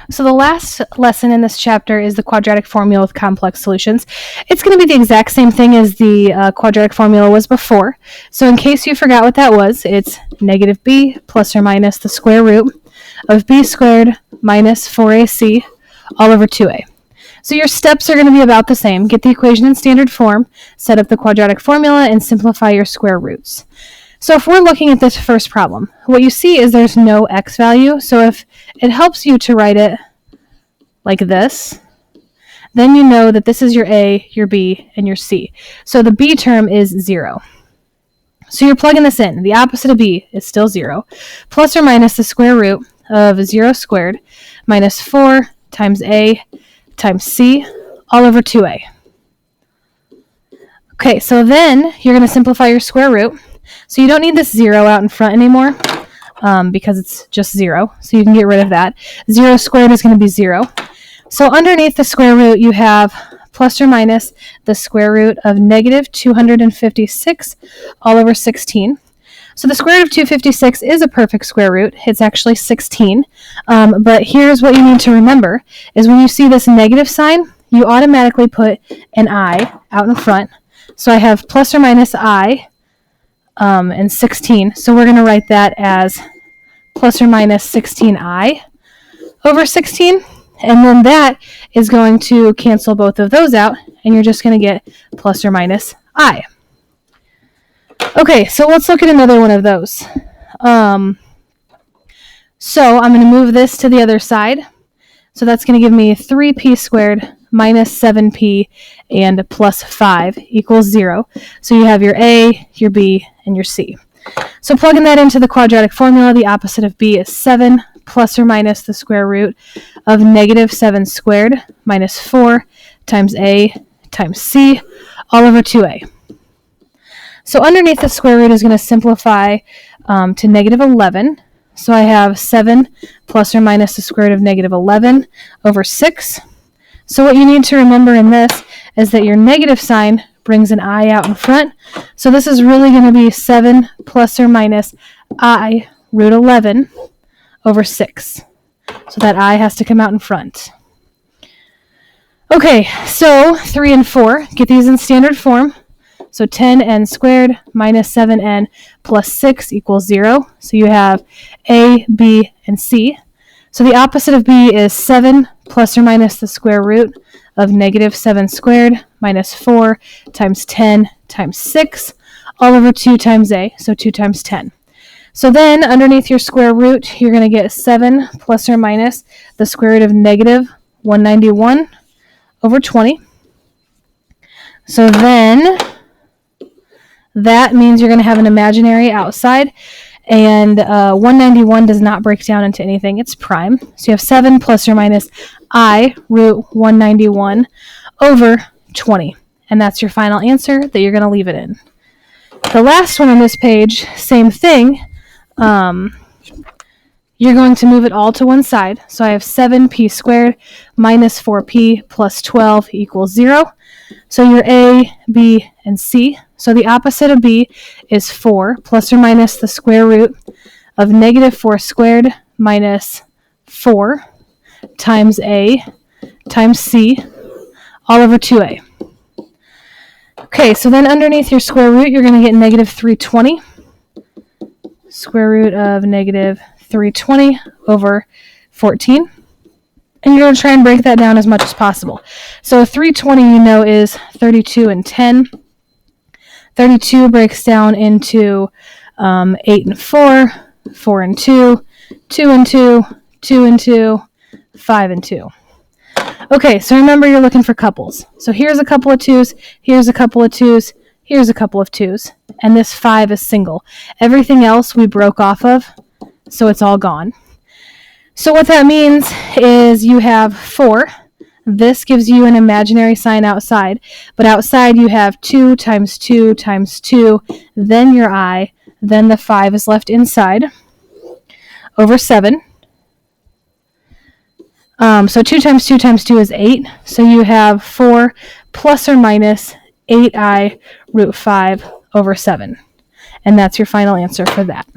So the last lesson in this chapter is the quadratic formula with complex solutions. It's going to be the exact same thing as the quadratic formula was before. So in case you forgot what that was, it's negative b plus or minus the square root of b squared minus 4ac all over 2a. So your steps are going to be about the same. Get the equation in standard form, set up the quadratic formula, and simplify your square roots. So if we're looking at this first problem, what you see is there's no x value. So if it helps you to write it like this, then you know that this is your a, your b, and your c. So the b term is 0. So you're plugging this in. The opposite of b is still 0, plus or minus the square root of 0 squared minus 4 times a times c all over 2a. Okay, so then you're going to simplify your square root. So you don't need this 0 out in front anymore because it's just 0. So you can get rid of that. 0 squared is going to be 0. So underneath the square root, you have plus or minus the square root of negative 256 all over 16. So the square root of 256 is a perfect square root. It's actually 16. But here's what you need to remember is when you see this negative sign, you automatically put an I out in front. So I have plus or minus I and 16. So we're going to write that as plus or minus 16i over 16. And then that is going to cancel both of those out, and you're just going to get plus or minus I. Okay, so let's look at another one of those. So I'm going to move this to the other side. So that's going to give me 3p squared minus 7p and plus 5 equals 0. So you have your a, your b, and your c. So plugging that into the quadratic formula, the opposite of b is 7 plus or minus the square root of negative 7 squared minus 4 times a times c all over 2a. So underneath the square root is going to simplify to negative 11. So I have 7 plus or minus the square root of negative 11 over 6. So what you need to remember in this is that your negative sign brings an I out in front. So this is really going to be 7 plus or minus I root 11 over 6. So that I has to come out in front. Okay, so 3 and 4, get these in standard form. So 10n squared minus 7n plus 6 equals 0. So you have a, b, and c. So the opposite of b is 7 plus or minus the square root of negative 7 squared minus 4 times 10 times 6 all over 2 times a, so 2 times 10. So then underneath your square root, you're going to get 7 plus or minus the square root of negative 191 over 20. So then that means you're going to have an imaginary outside, and 191 does not break down into anything. It's prime. So you have 7 plus or minus I root 191 over 20. And that's your final answer that you're going to leave it in. The last one on this page, same thing. You're going to move it all to one side. So I have 7p squared minus 4p plus 12 equals 0. So your a, b, and c. So the opposite of b is 4 plus or minus the square root of negative 4 squared minus 4 times a times c all over 2a. Okay, so then underneath your square root, you're going to get negative 320. Square root of negative 320 over 14. And you're going to try and break that down as much as possible. So 320, you know, is 32 and 10. 32 breaks down into 8 and 4, 4 and 2, 2 and 2, 2 and 2, 5 and 2. Okay, so remember you're looking for couples. So here's a couple of 2s, here's a couple of 2s, here's a couple of 2s, and this 5 is single. Everything else we broke off of, so it's all gone. So what that means is you have 4. This gives you an imaginary sign outside, but outside you have 2 times 2 times 2, then your I, then the 5 is left inside, over 7. So 2 times 2 times 2 is 8, so you have 4 plus or minus 8i root 5 over 7. And that's your final answer for that.